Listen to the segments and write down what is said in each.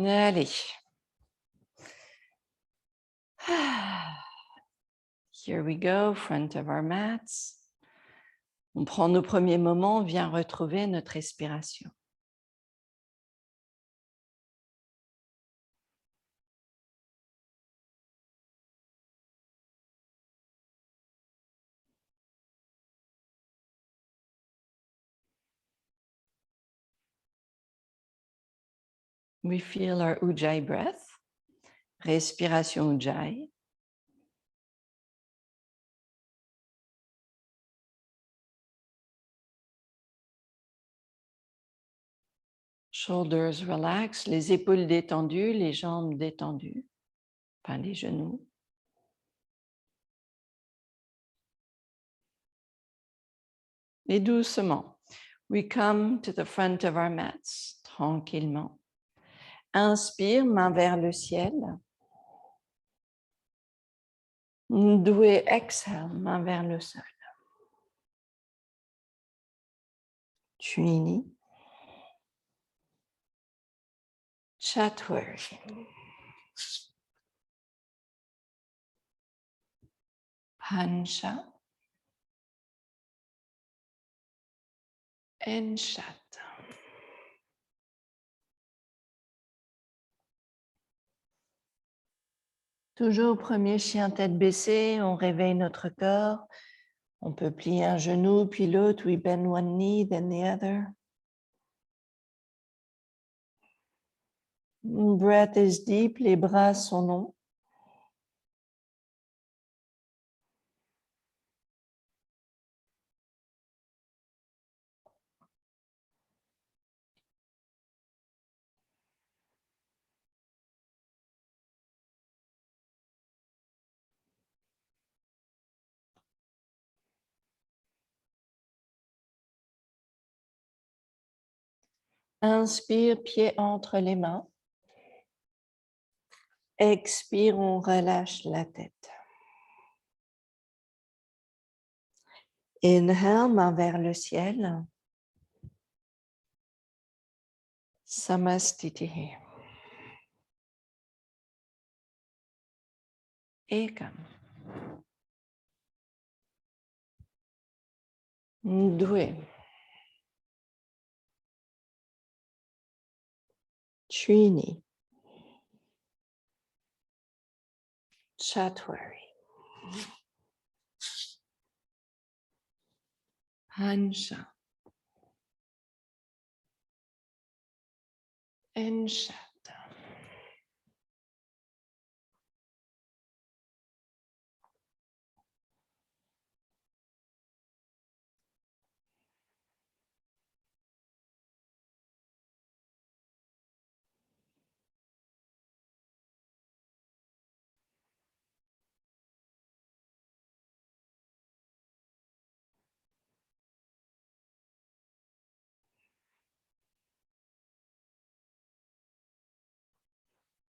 Allez. Here we go, front of our mats. On prend nos premiers moments, on vient retrouver notre respiration. We feel our Ujjayi breath, respiration Ujjayi. Shoulders relax, les épaules détendues, les jambes détendues, enfin les genoux. Et doucement, we come to the front of our mats, tranquillement. Inspire, main vers le ciel. Doué, exhale, main vers le sol. Chini. Chatwari. Pansha. Enshat. Toujours premier chien tête baissée, on réveille notre corps. On peut plier un genou puis l'autre. We bend one knee, then the other. Breath is deep, les bras sont longs. Inspire, pied entre les mains. Expire, on relâche la tête. Inhale, main vers le ciel. Samastitihi. Ekam. Doué. Trini. Chatwari. Pansha. Enshat.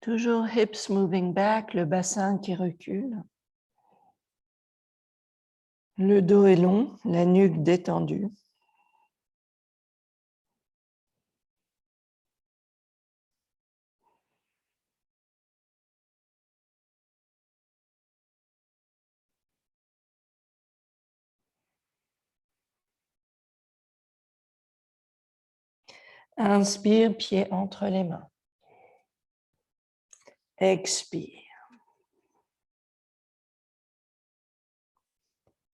Toujours hips moving back, le bassin qui recule. Le dos est long, la nuque détendue. Inspire, pied entre les mains. Expire.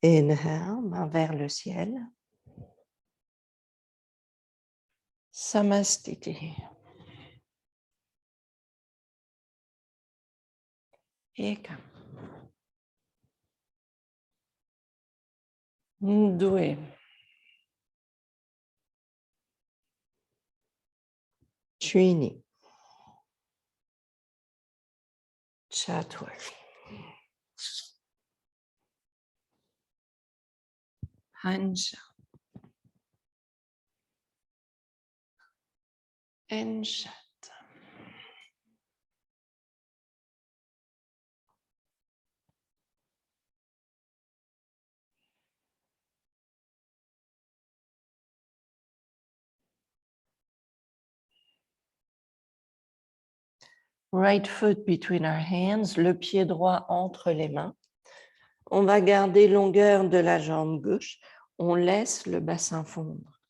Inhale, main vers le ciel. Samastiti. Ekam. Doué. Trini. Chatwari. Pansha. Enshat. Right foot between our hands, le pied droit entre les mains. On va garder longueur de la jambe gauche. On laisse le bassin fondre.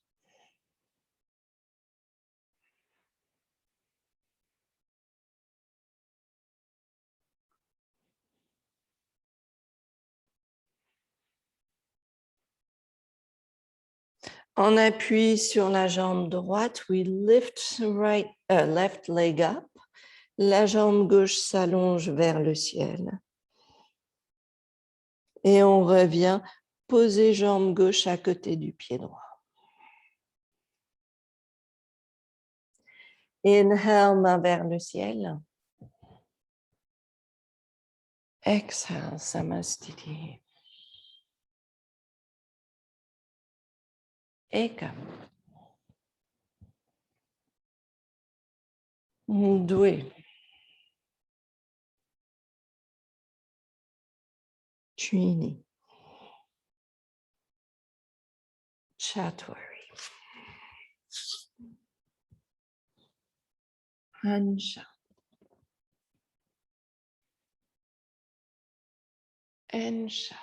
On appuie sur la jambe droite. We lift left leg up. La jambe gauche s'allonge vers le ciel. Et on revient poser jambe gauche à côté du pied droit. Inhale, main vers le ciel. Exhale, Samastiti. Ekam. Dwe. Trini. Chatwari. Hansha. Enshat.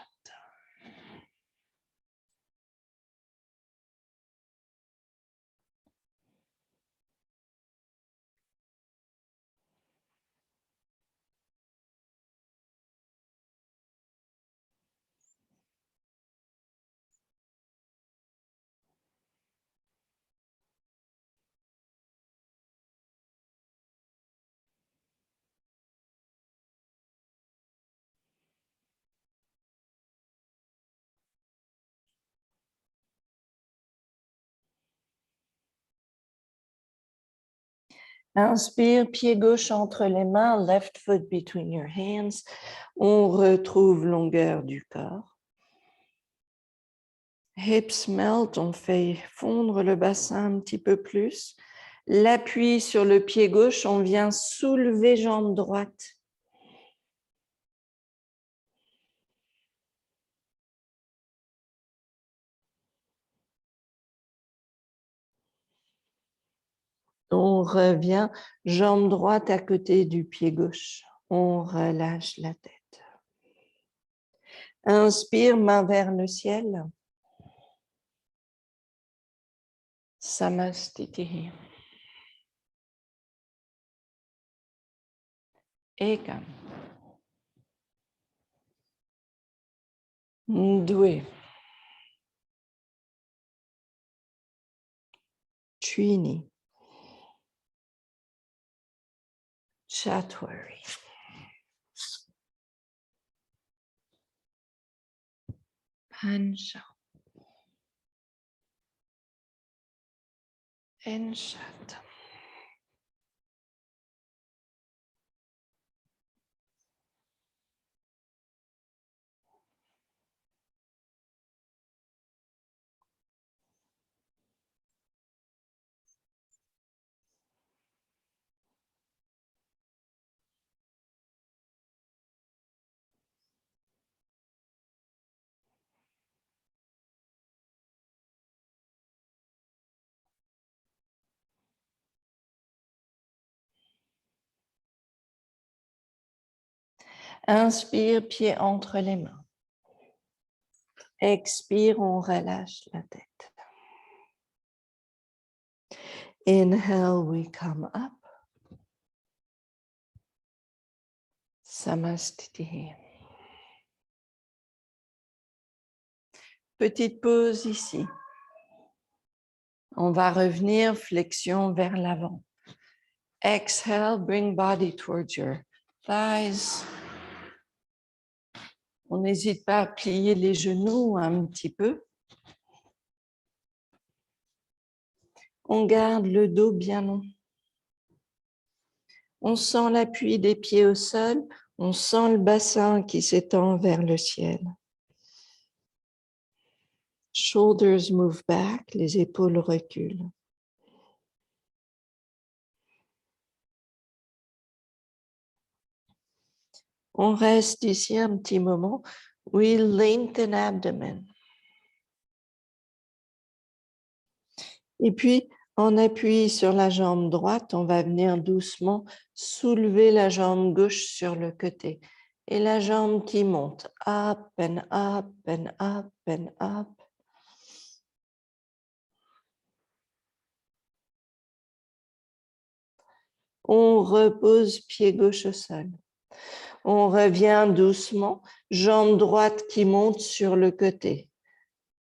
Inspire, pied gauche entre les mains, left foot between your hands. On retrouve longueur du corps. Hips melt, on fait fondre le bassin un petit peu plus. L'appui sur le pied gauche, on vient soulever jambe droite. On revient, jambe droite à côté du pied gauche. On relâche la tête. Inspire, main vers le ciel. Samastiti. Ekam. Dwe. Trini. Chatwari. Hansha. Enshat. Inspire, pied entre les mains. Expire, on relâche la tête. Inhale, we come up. Samastiti. Petite pause ici. On va revenir flexion vers l'avant. Exhale, bring body towards your thighs. On n'hésite pas à plier les genoux un petit peu. On garde le dos bien long. On sent l'appui des pieds au sol. On sent le bassin qui s'étend vers le ciel. Shoulders move back, les épaules reculent. On reste ici un petit moment. We lengthen abdomen. Et puis, On appuie sur la jambe droite, on va venir doucement soulever la jambe gauche sur le côté. Et la jambe qui monte, up and up and up and up. On repose pied gauche au sol. On revient doucement, jambe droite qui monte sur le côté.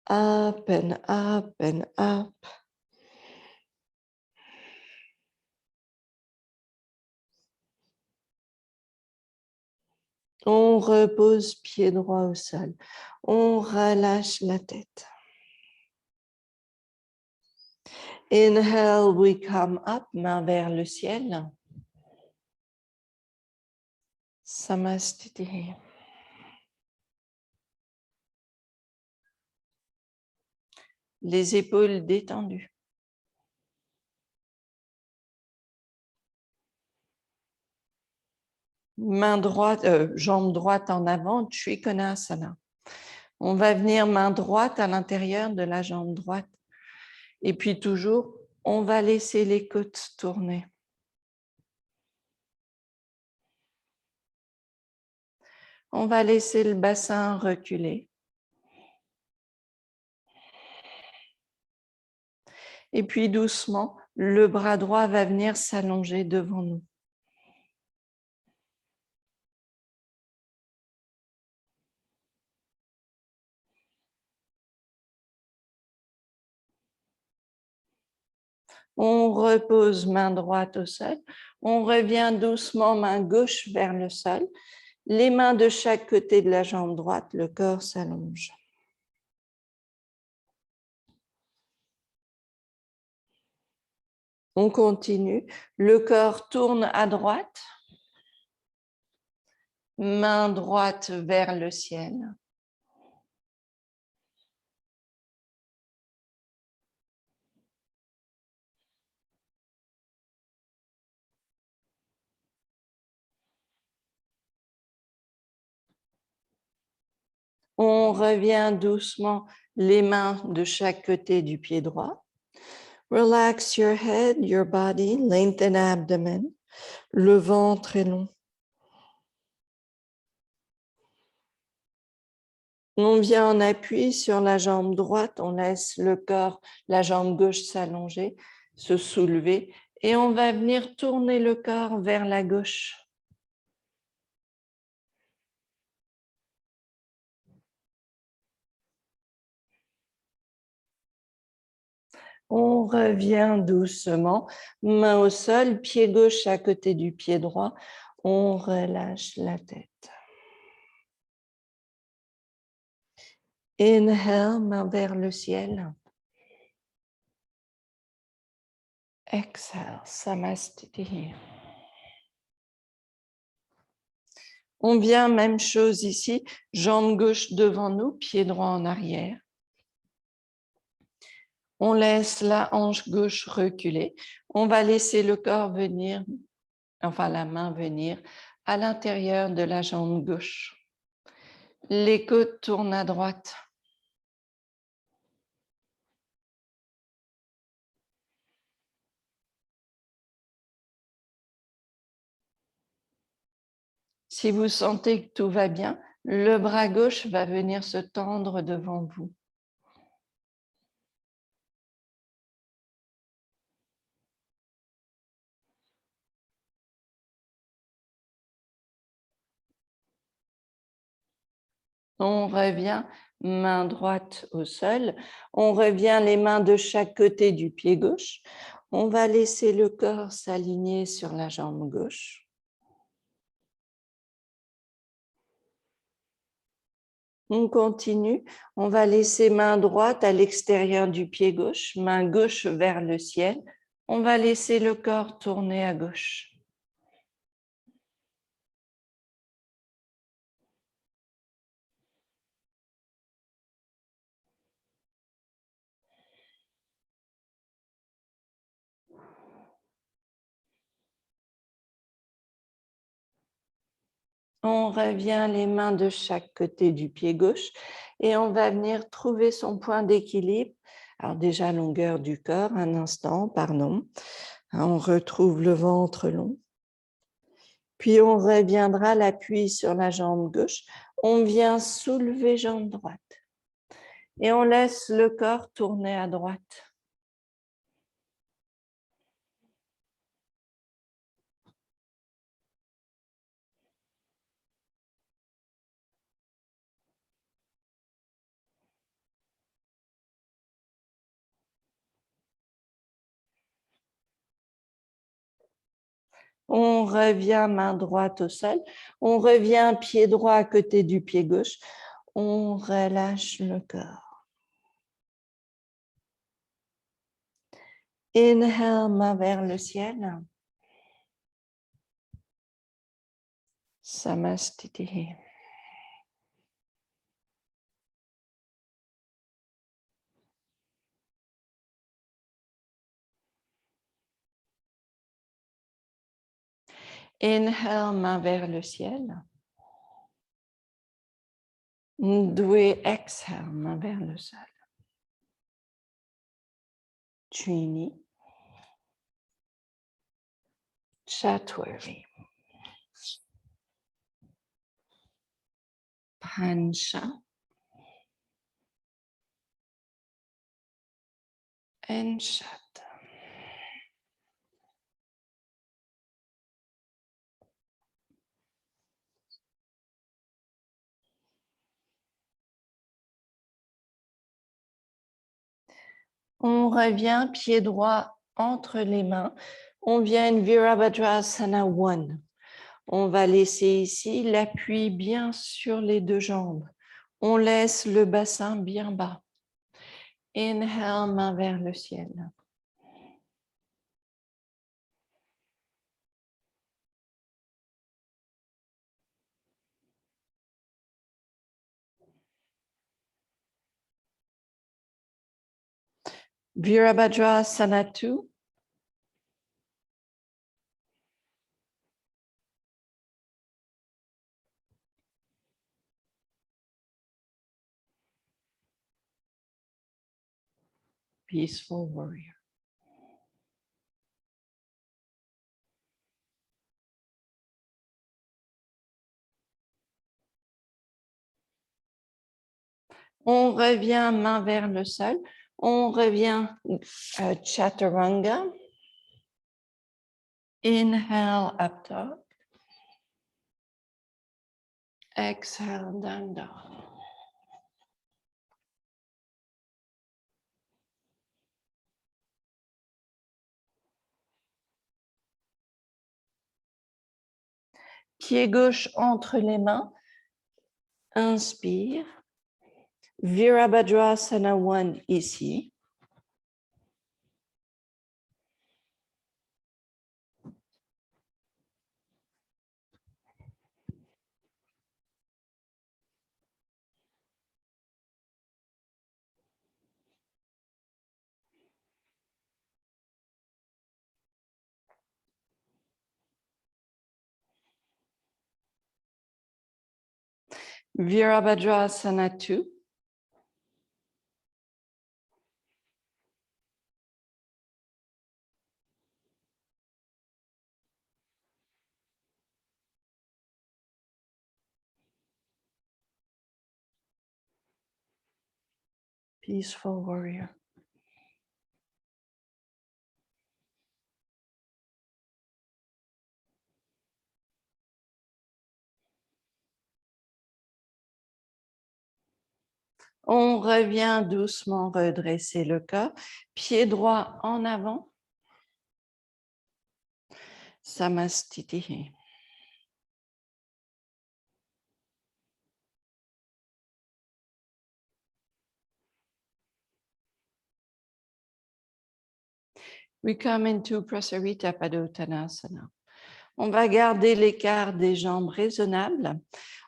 Up and up and up. On repose pied droit au sol. On relâche la tête. Inhale, we come up, main vers le ciel. Samastiti. Les épaules détendues. Main droite, jambe droite en avant, Trikonasana. On va venir main droite à l'intérieur de la jambe droite. Et puis toujours, on va laisser les côtes tourner. On va laisser le bassin reculer. Et puis doucement, le bras droit va venir s'allonger devant nous. On repose main droite au sol. On revient doucement main gauche vers le sol. Les mains de chaque côté de la jambe droite, le corps s'allonge. On continue. Le corps tourne à droite. Main droite vers le ciel. On revient doucement les mains de chaque côté du pied droit. Relax your head, your body, lengthen abdomen. Le ventre est long. On vient en appui sur la jambe droite, on laisse le corps, la jambe gauche s'allonger, se soulever et on va venir tourner le corps vers la gauche. On revient doucement, main au sol, pied gauche à côté du pied droit. On relâche la tête. Inhale, main vers le ciel. Exhale, Samastiti. On vient, même chose ici, jambe gauche devant nous, pied droit en arrière. On laisse la hanche gauche reculer. On va laisser le corps venir, enfin la main venir à l'intérieur de la jambe gauche. Les côtes tournent à droite. Si vous sentez que tout va bien, le bras gauche va venir se tendre devant vous. On revient, main droite au sol. On revient les mains de chaque côté du pied gauche. On va laisser le corps s'aligner sur la jambe gauche. On continue. On va laisser main droite à l'extérieur du pied gauche, main gauche vers le ciel. On va laisser le corps tourner à gauche. On revient les mains de chaque côté du pied gauche et on va venir trouver son point d'équilibre Alors déjà, longueur du corps, un instant, pardon. On retrouve le ventre long. Puis on reviendra l'appui sur la jambe gauche. On vient soulever jambe droite. Et on laisse le corps tourner à droite. On revient main droite au sol. On revient pied droit à côté du pied gauche. On relâche le corps. Inhale, main vers le ciel. Samastiti. Inhale, main vers le ciel. Ndoué, exhale, main vers le sol. Trini. Chatwari. Pancha. And Shat. On revient pied droit entre les mains. On vient Virabhadrasana 1. On va laisser ici l'appui bien sur les deux jambes. On laisse le bassin bien bas. Inhale, main vers le ciel. Virabhadrasana 2. Peaceful warrior. On revient main vers le sol. On revient chaturanga. Inhale up top. Exhale down dog. Pied gauche entre les mains. Inspire. Virabhadrasana 1 ici. Virabhadrasana 2. Peaceful warrior. On revient doucement redresser le corps. Pied droit en avant. Samastiti. We come into Prasarita Padottanasana. On va garder l'écart des jambes raisonnable.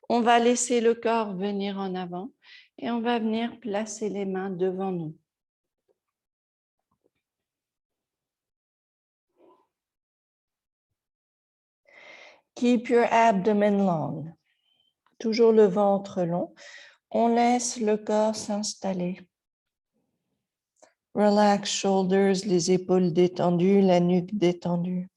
On va laisser le corps venir en avant et on va venir placer les mains devant nous. Keep your abdomen long. Toujours le ventre long. On laisse le corps s'installer. Relax shoulders, les épaules détendues, la nuque détendue.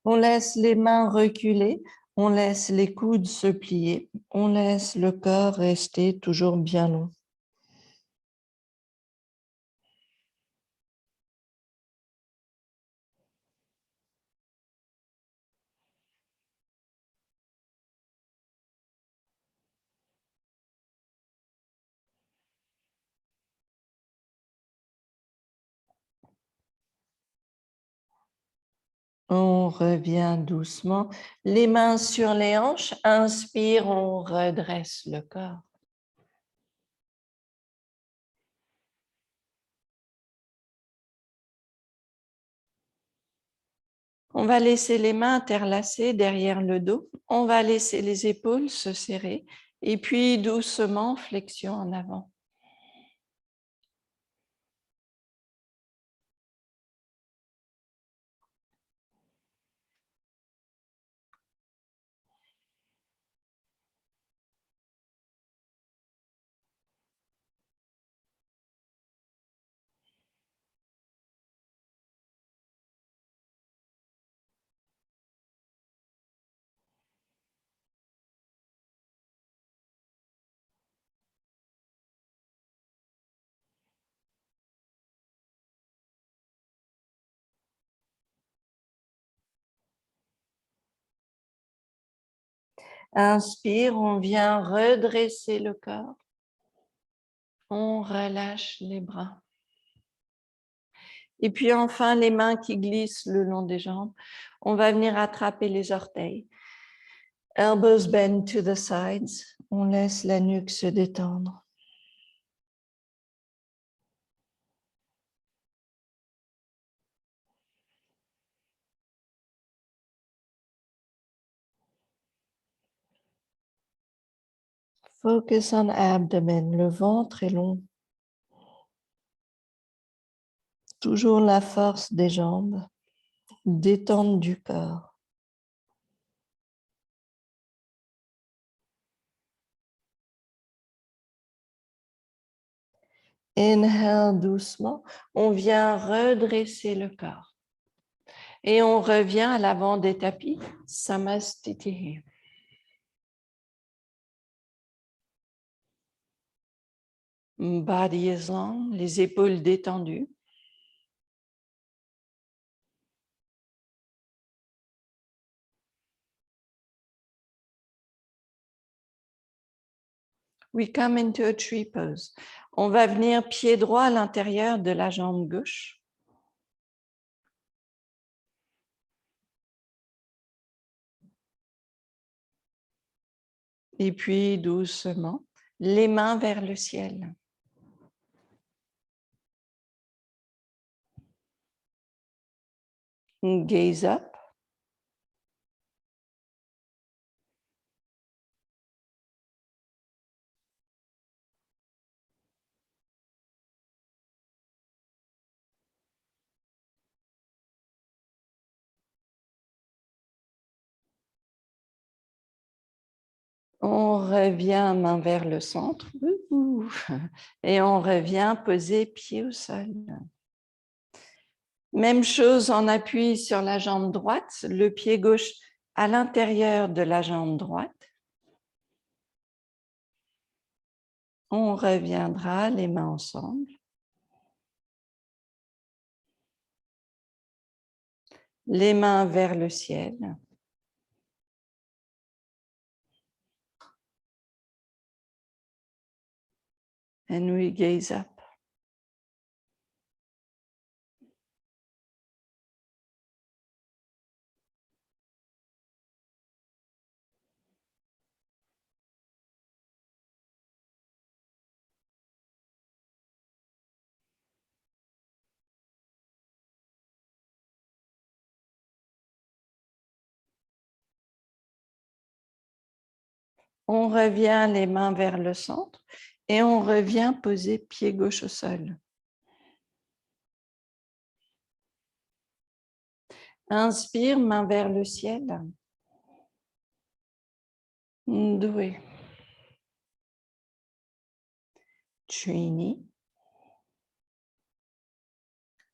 On laisse les mains reculer, on laisse les coudes se plier, on laisse le corps rester toujours bien long. On revient doucement, les mains sur les hanches, inspire, on redresse le corps. On va laisser les mains interlacées derrière le dos, on va laisser les épaules se serrer et puis doucement flexion en avant. Inspire, on vient redresser le corps. On relâche les bras. Et puis enfin, les mains qui glissent le long des jambes. On va venir attraper les orteils. Elbows bend to the sides. On laisse la nuque se détendre. Focus on abdomen. Le ventre est long. Toujours la force des jambes. Détente du corps. Inhale doucement. On vient redresser le corps. Et on revient à l'avant des tapis. Samastiti. Body is long, les épaules détendues. We come into a tree pose. On va venir pied droit à l'intérieur de la jambe gauche. Et puis doucement, les mains vers le ciel. Gaze up. On revient main vers le centre. Et on revient poser pied au sol. Même chose, on appuie sur la jambe droite, le pied gauche à l'intérieur de la jambe droite. On reviendra les mains ensemble. Les mains vers le ciel. And we gaze up. On revient les mains vers le centre Et on revient poser pied gauche au sol. Inspire, main vers le ciel. Doué. Trini.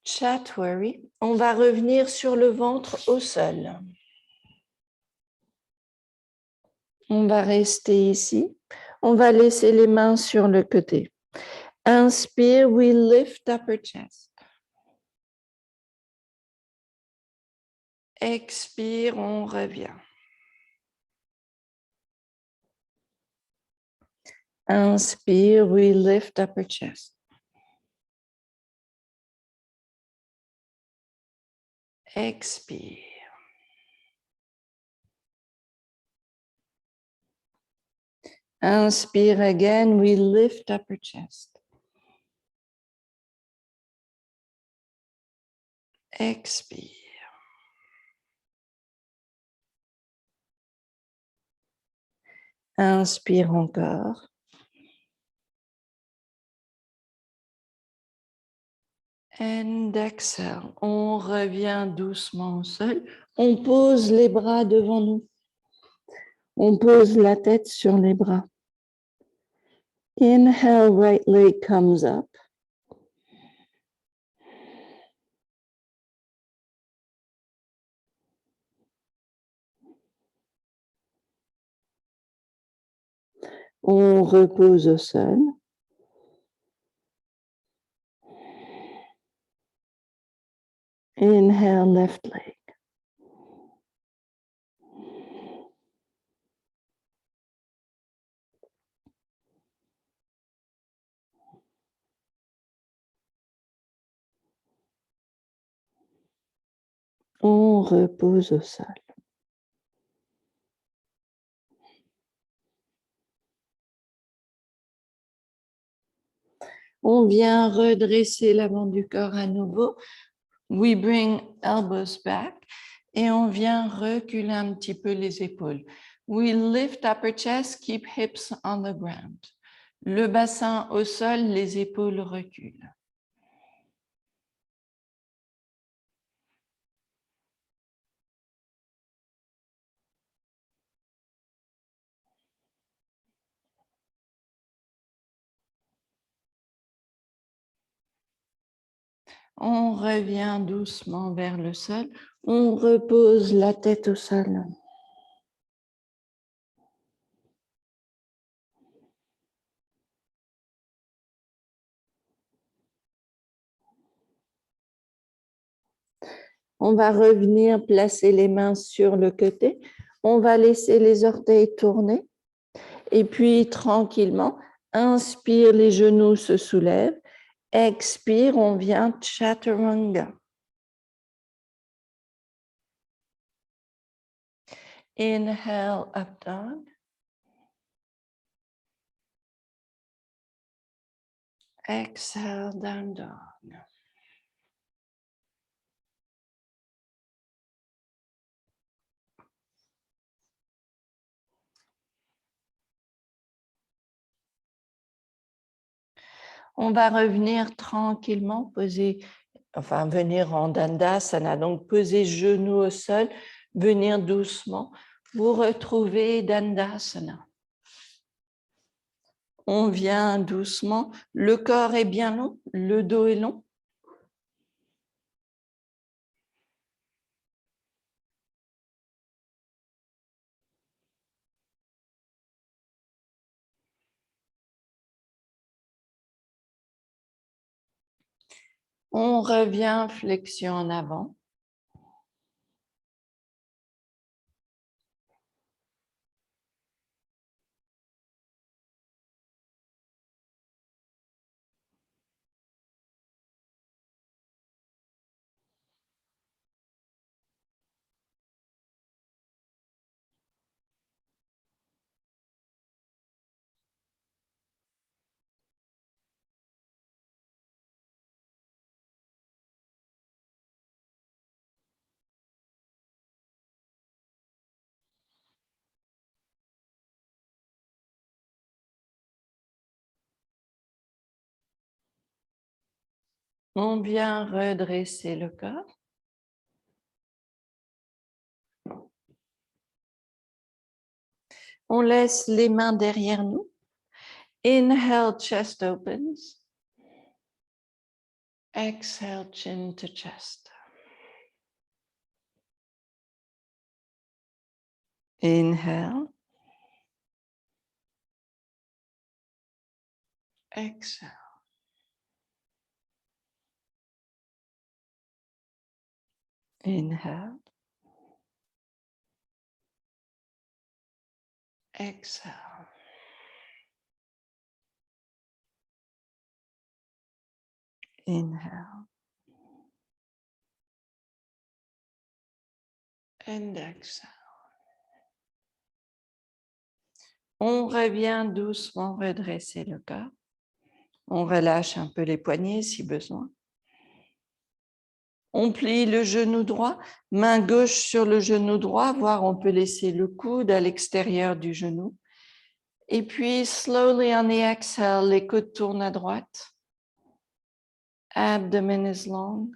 Chatwari. On va revenir sur le ventre au sol. On va rester ici. On va laisser les mains sur le côté. Inspire, we lift upper chest. Expire, on revient. Inspire, we lift upper chest. Expire. Inspire again, we lift upper chest. Expire. Inspire encore. And exhale. On revient doucement au sol. On pose les bras devant nous. On pose la tête sur les bras. Inhale, right leg comes up. On repose au sol. Inhale, left leg. On repose au sol. On vient redresser l'avant du corps à nouveau. We bring elbows back. Et on vient reculer un petit peu les épaules. We lift upper chest, keep hips on the ground. Le bassin au sol, les épaules reculent. On revient doucement vers le sol. On repose la tête au sol. On va revenir placer les mains sur le côté. On va laisser les orteils tourner. Et puis, tranquillement, inspire, les genoux se soulèvent. Expire, on vient chaturanga. Inhale, up dog. Exhale, down dog. On va revenir tranquillement, venir en Dandasana, donc poser genoux au sol, venir doucement. Vous retrouvez Dandasana. On vient doucement. Le corps est bien long, le dos est long. On revient flexion en avant. On vient redresser le corps. On laisse les mains derrière nous. Inhale, chest opens. Exhale, chin to chest. Inhale. Exhale. Inhale. Exhale. Inhale. And exhale. On revient doucement redresser le corps. On relâche un peu les poignets si besoin. On plie le genou droit, main gauche sur le genou droit, voire on peut laisser le coude à l'extérieur du genou. Et puis, slowly on the exhale, les coudes tournent à droite. Abdomen is long.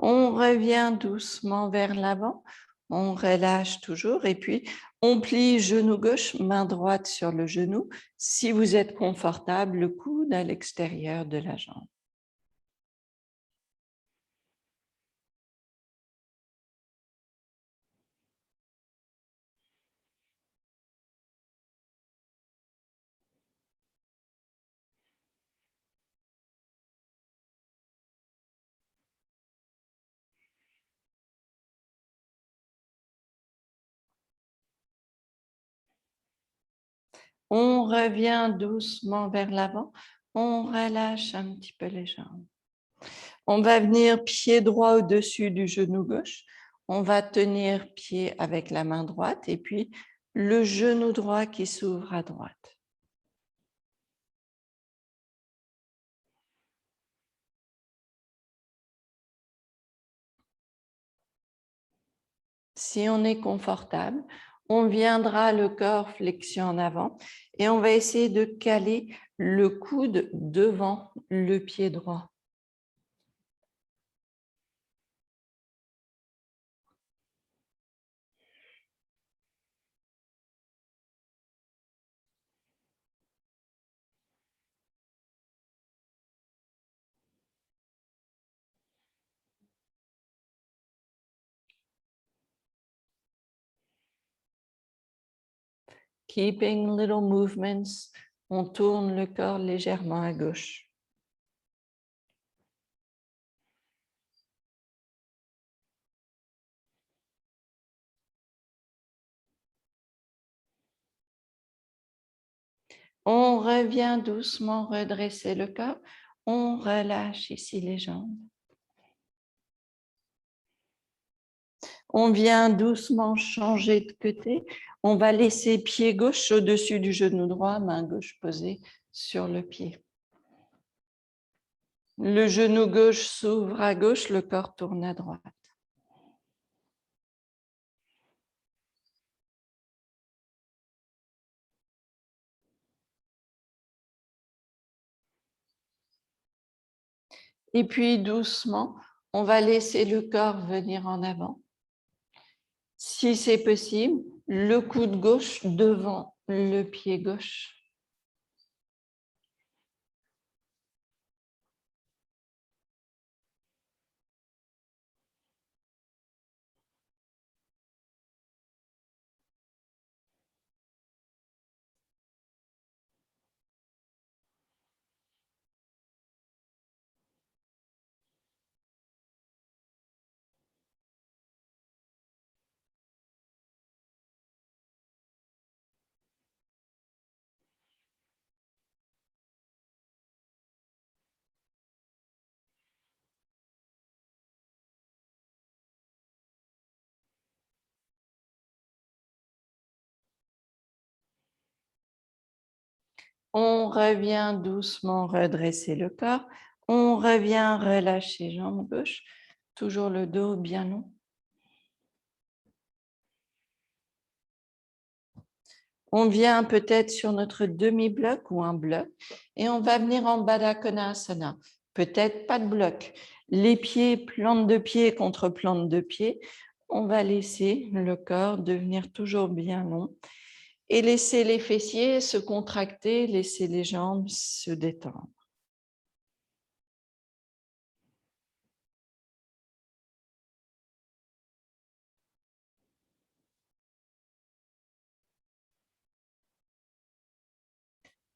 On revient doucement vers l'avant. On relâche toujours et puis on plie genou gauche, main droite sur le genou. Si vous êtes confortable, le coude à l'extérieur de la jambe. On revient doucement vers l'avant. On relâche un petit peu les jambes. On va venir pied droit au-dessus du genou gauche. On va tenir pied avec la main droite et puis le genou droit qui s'ouvre à droite. Si on est confortable, on viendra le corps flexion en avant et on va essayer de caler le coude devant le pied droit. Keeping little movements, on tourne le corps légèrement à gauche. On revient doucement redresser le corps. On relâche ici les jambes. On vient doucement changer de côté. On va laisser pied gauche au-dessus du genou droit, main gauche posée sur le pied. Le genou gauche s'ouvre à gauche, le corps tourne à droite. Et puis doucement, on va laisser le corps venir en avant. Si c'est possible, le coude gauche devant le pied gauche. On revient doucement redresser le corps. On revient relâcher jambe gauche. Toujours le dos bien long. On vient peut-être sur notre demi-bloc ou un bloc et on va venir en Baddha Konasana. Peut-être pas de bloc. Les pieds, plante de pied contre plante de pied. On va laisser le corps devenir toujours bien long et laisser les fessiers se contracter, laisser les jambes se détendre.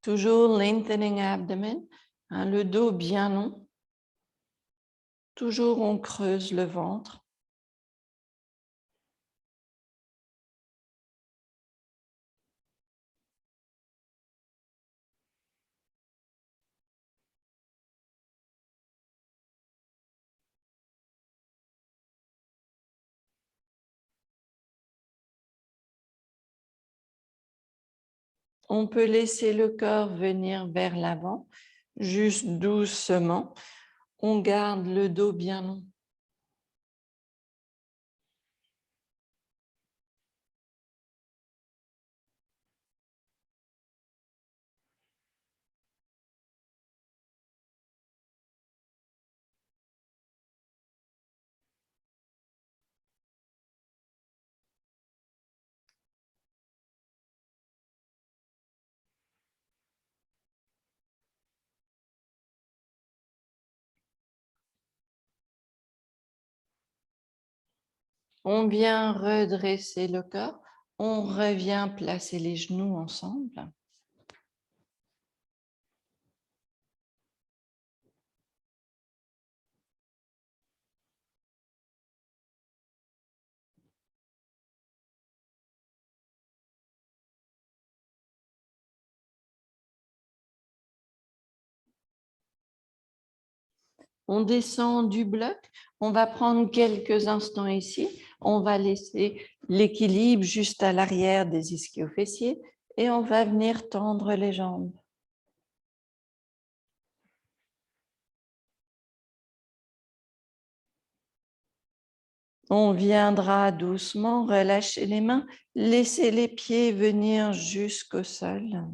Toujours lengthening abdomen, le dos bien long. Toujours on creuse le ventre. On peut laisser le corps venir vers l'avant, juste doucement. On garde le dos bien long. On vient redresser le corps. On revient placer les genoux ensemble. On descend du bloc. On va prendre quelques instants ici. On va laisser l'équilibre juste à l'arrière des ischio-fessiers et on va venir tendre les jambes. On viendra doucement relâcher les mains, laisser les pieds venir jusqu'au sol.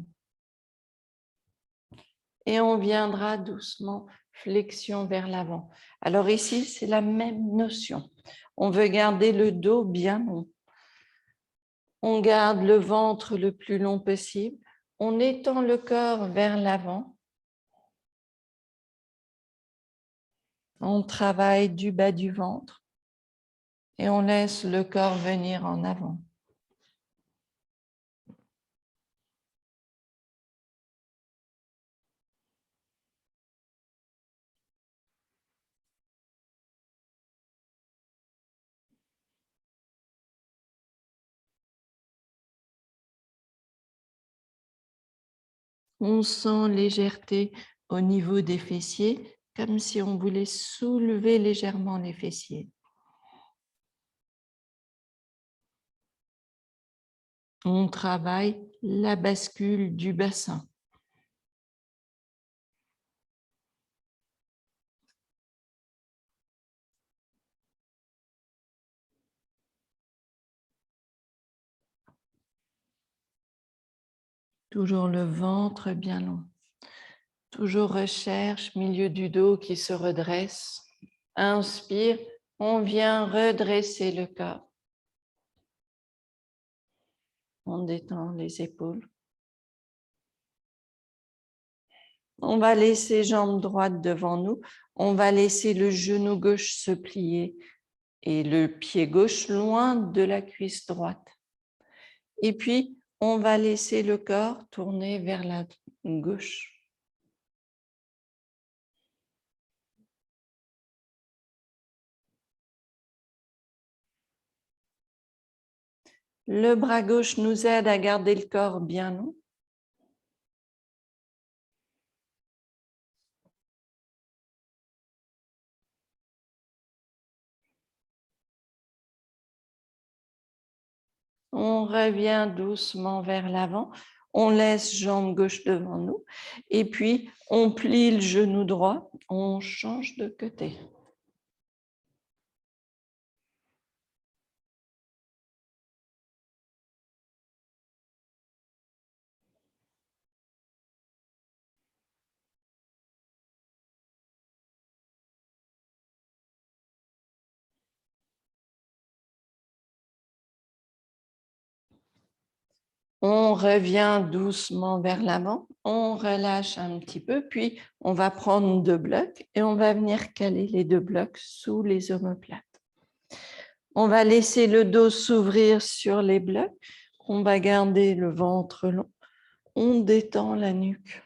Et on viendra doucement flexion vers l'avant. Alors ici, c'est la même notion. On veut garder le dos bien long. On garde le ventre le plus long possible. On étend le corps vers l'avant. On travaille du bas du ventre et on laisse le corps venir en avant. On sent légèreté au niveau des fessiers, comme si on voulait soulever légèrement les fessiers. On travaille la bascule du bassin. Toujours le ventre bien long. Toujours recherche, milieu du dos qui se redresse. Inspire, on vient redresser le corps. On détend les épaules. On va laisser jambe droite devant nous. On va laisser le genou gauche se plier et le pied gauche loin de la cuisse droite. Et puis, on va laisser le corps tourner vers la gauche. Le bras gauche nous aide à garder le corps bien long. On revient doucement vers l'avant. On laisse jambe gauche devant nous. Et puis, on plie le genou droit. On change de côté. On revient doucement vers l'avant, on relâche un petit peu, puis on va prendre 2 blocs et on va venir caler les 2 blocs sous les omoplates. On va laisser le dos s'ouvrir sur les blocs, on va garder le ventre long, on détend la nuque.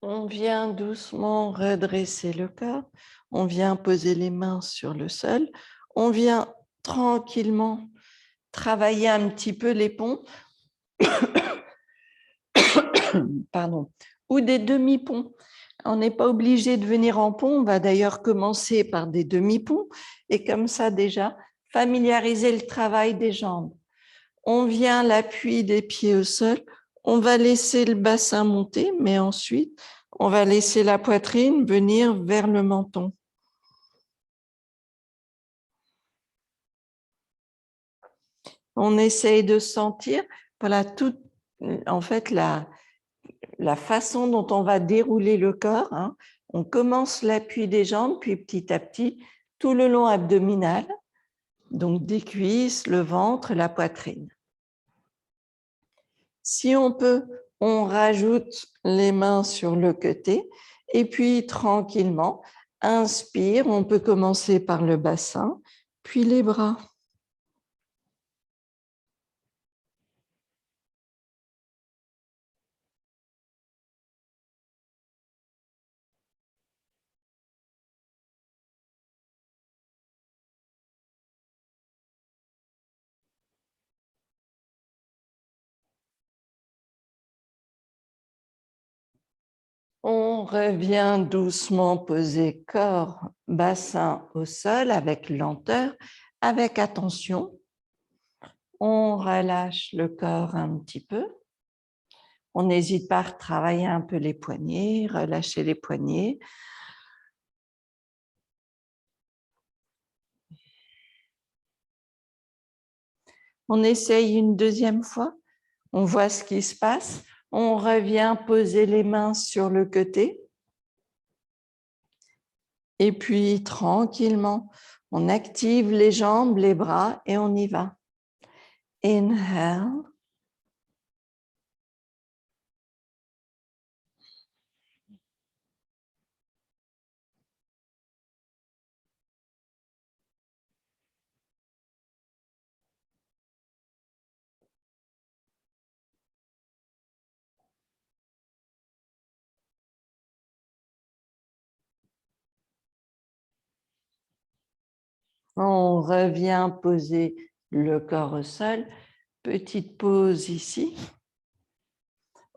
On vient doucement redresser le corps, on vient poser les mains sur le sol, on vient tranquillement travailler un petit peu les ponts, pardon, ou des demi-ponts. On n'est pas obligé de venir en pont, on va d'ailleurs commencer par des demi-ponts et comme ça déjà familiariser le travail des jambes. On vient l'appui des pieds au sol, on va laisser le bassin monter, mais ensuite on va laisser la poitrine venir vers le menton. On essaye de sentir, voilà, toute, en fait, la façon dont on va dérouler le corps. Hein. On commence l'appui des jambes, puis petit à petit, tout le long abdominal, donc des cuisses, le ventre, la poitrine. Si on peut, on rajoute les mains sur le côté et puis tranquillement, inspire, on peut commencer par le bassin, puis les bras. On revient doucement poser corps, bassin au sol avec lenteur, avec attention. On relâche le corps un petit peu. On n'hésite pas à travailler un peu les poignets, relâcher les poignets. On essaye une deuxième fois. On voit ce qui se passe. On revient poser les mains sur le côté. Et puis, tranquillement, on active les jambes, les bras et on y va. Inhale. On revient poser le corps au sol. Petite pause ici.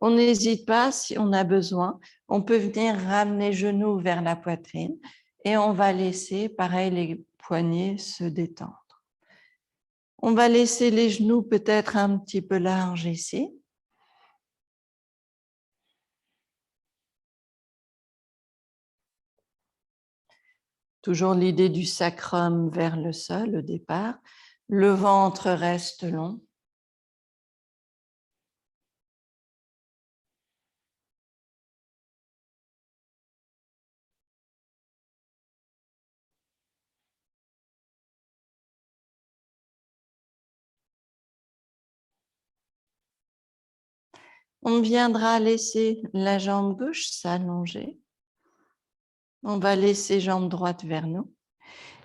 On n'hésite pas, si on a besoin, on peut venir ramener les genoux vers la poitrine et on va laisser, pareil, les poignets se détendre. On va laisser les genoux peut-être un petit peu larges ici. Toujours l'idée du sacrum vers le sol au départ. Le ventre reste long. On viendra laisser la jambe gauche s'allonger. On va laisser jambe droite vers nous.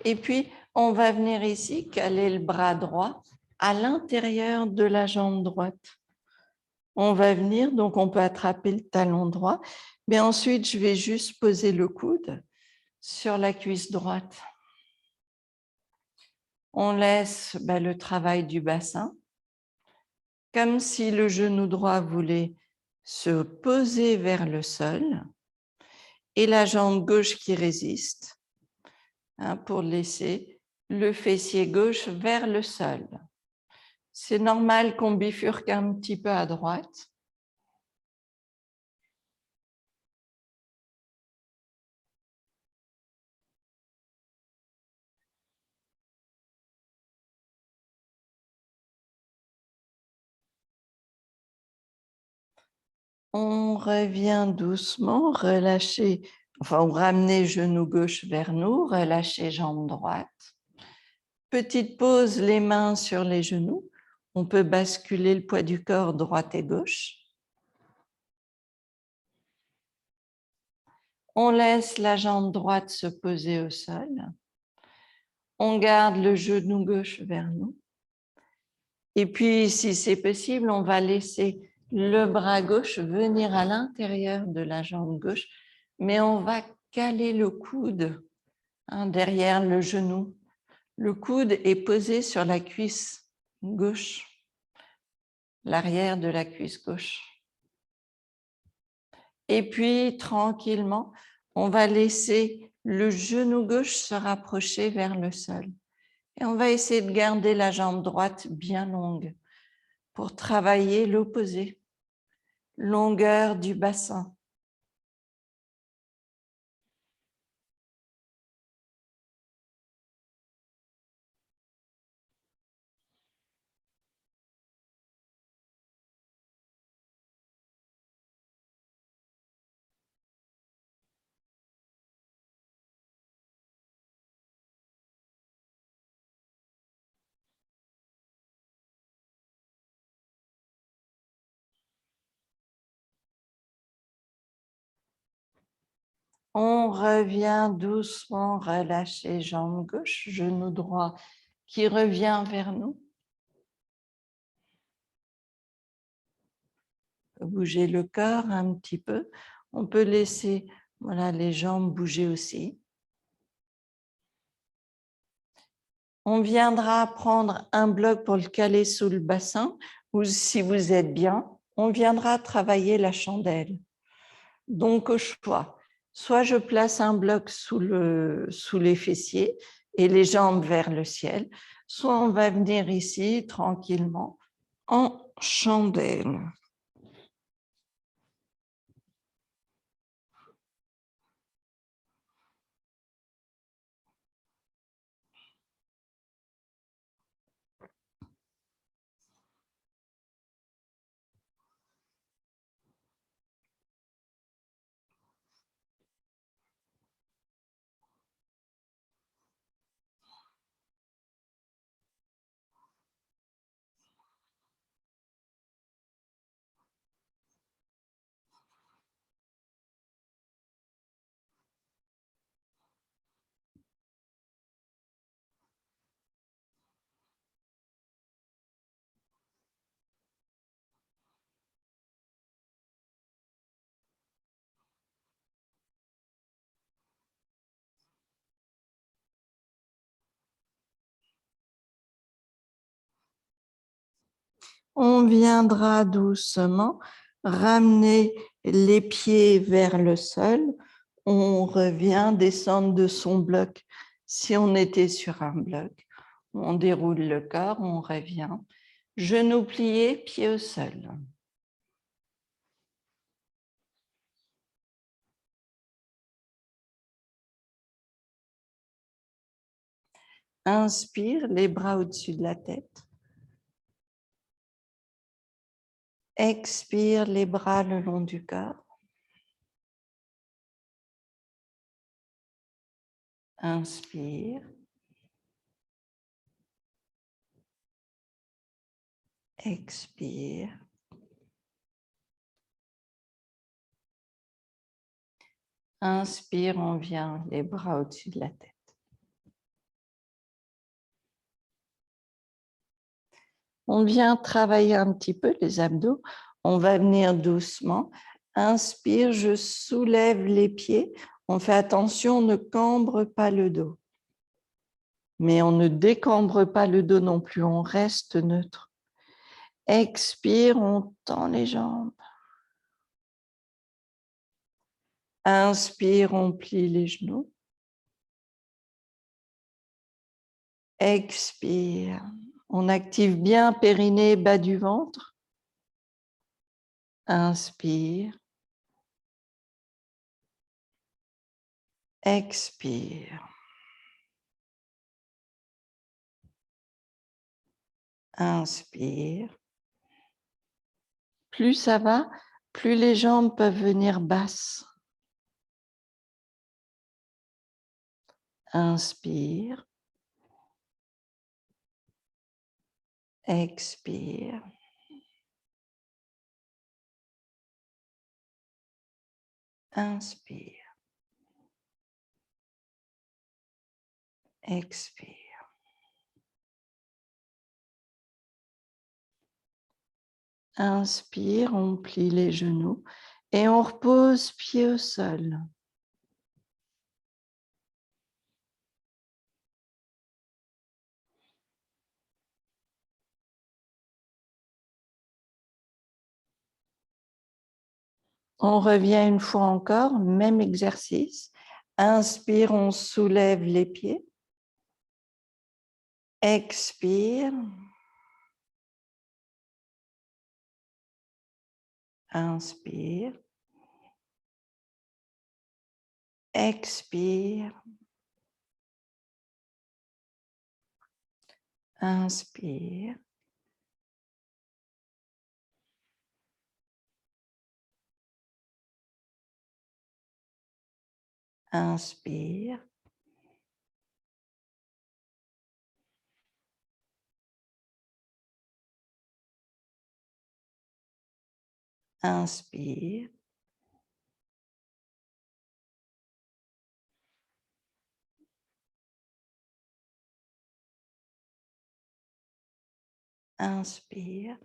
Et puis, on va venir ici caler le bras droit à l'intérieur de la jambe droite. On va venir, donc on peut attraper le talon droit, mais ensuite, je vais juste poser le coude sur la cuisse droite. On laisse le travail du bassin, comme si le genou droit voulait se poser vers le sol et la jambe gauche qui résiste, pour laisser le fessier gauche vers le sol. C'est normal qu'on bifurque un petit peu à droite. On revient doucement, relâcher, on ramener genou gauche vers nous, relâcher jambe droite. Petite pause, les mains sur les genoux. On peut basculer le poids du corps droite et gauche. On laisse la jambe droite se poser au sol. On garde le genou gauche vers nous. Et puis, si c'est possible, on va laisser le bras gauche venir à l'intérieur de la jambe gauche, mais on va caler le coude derrière le genou. Le coude est posé sur la cuisse gauche, l'arrière de la cuisse gauche. Et puis, tranquillement, on va laisser le genou gauche se rapprocher vers le sol. Et on va essayer de garder la jambe droite bien longue pour travailler l'opposé, longueur du bassin. On revient doucement, relâcher jambe gauche, genou droit qui revient vers nous. Bouger le corps un petit peu. On peut laisser les jambes bouger aussi. On viendra prendre un bloc pour le caler sous le bassin, ou si vous êtes bien, on viendra travailler la chandelle. Donc au choix, soit je place un bloc sous les fessiers et les jambes vers le ciel, soit on va venir ici tranquillement en chandelle. On viendra doucement ramener les pieds vers le sol. On revient descendre de son bloc. Si on était sur un bloc, on déroule le corps, on revient. Genoux pliés, pieds au sol. Inspire, les bras au-dessus de la tête. Expire, les bras le long du corps. Inspire. Expire. Inspire, on vient les bras au-dessus de la tête. On vient travailler un petit peu les abdos. On va venir doucement. Inspire, je soulève les pieds. On fait attention, on ne cambre pas le dos. Mais on ne décambre pas le dos non plus, on reste neutre. Expire, on tend les jambes. Inspire, on plie les genoux. Expire, on active bien périnée, bas du ventre. Inspire. Expire. Inspire. Plus ça va, plus les jambes peuvent venir basses. Inspire. Expire. Inspire. Expire. Inspire, on plie les genoux et on repose pied au sol. On revient une fois encore, même exercice. Inspire, on soulève les pieds. Expire. Inspire. Expire. Inspire. Inspire. Inspire. Inspire.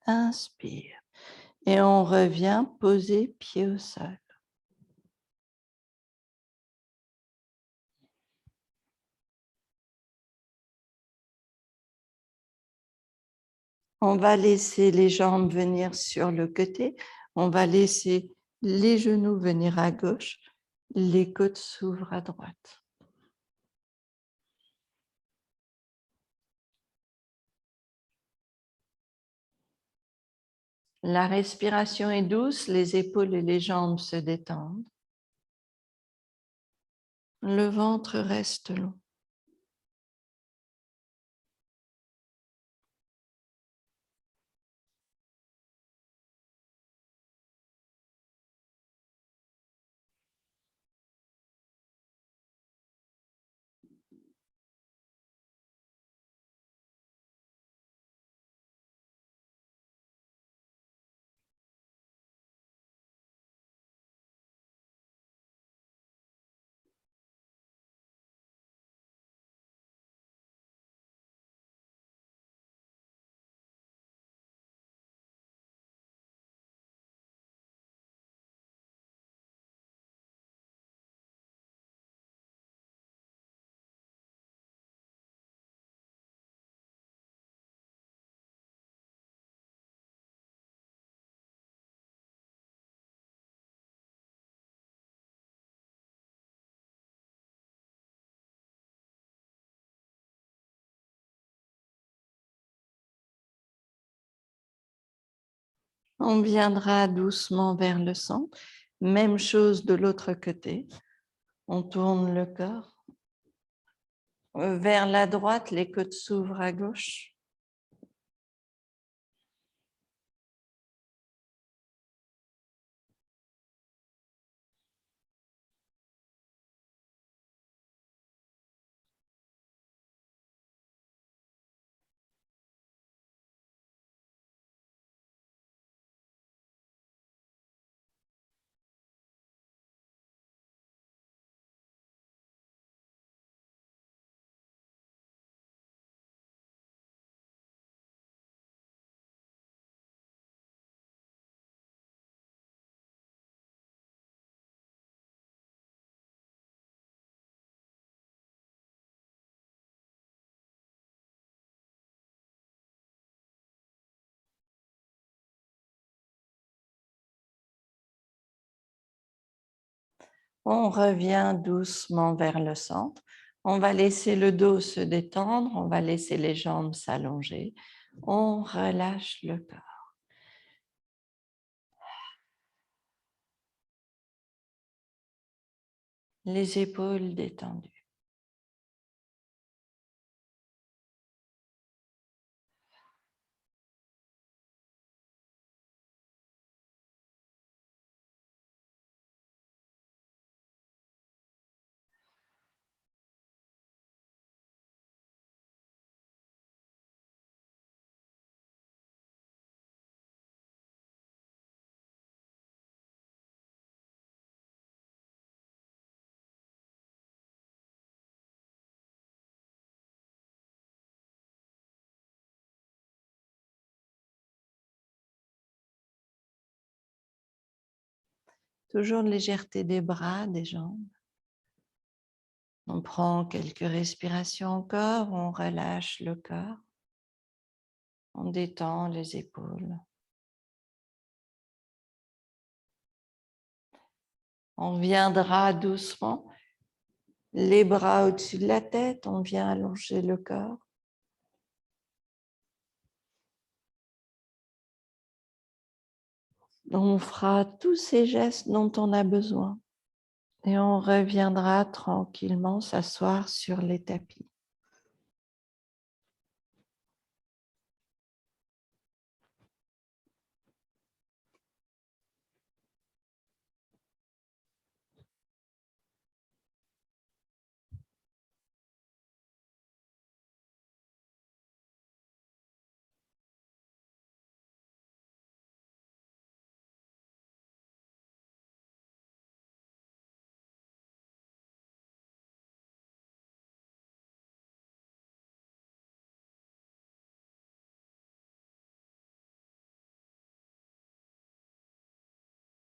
Inspire. Et on revient poser pied au sol. On va laisser les jambes venir sur le côté. On va laisser les genoux venir à gauche. Les côtes s'ouvrent à droite. La respiration est douce, les épaules et les jambes se détendent. Le ventre reste long. On viendra doucement vers le centre. Même chose de l'autre côté. On tourne le corps. Vers la droite, les côtes s'ouvrent à gauche. On revient doucement vers le centre. On va laisser le dos se détendre. On va laisser les jambes s'allonger. On relâche le corps. Les épaules détendues. Toujours légèreté des bras, des jambes. On prend quelques respirations encore, on relâche le corps, on détend les épaules. On viendra doucement, les bras au-dessus de la tête, on vient allonger le corps. On fera tous ces gestes dont on a besoin et on reviendra tranquillement s'asseoir sur les tapis.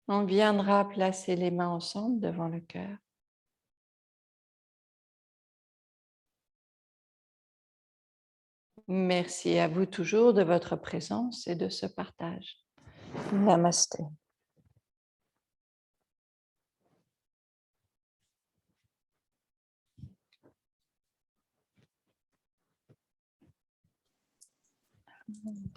On viendra placer les mains ensemble devant le cœur. Merci à vous toujours de votre présence et de ce partage. Namasté.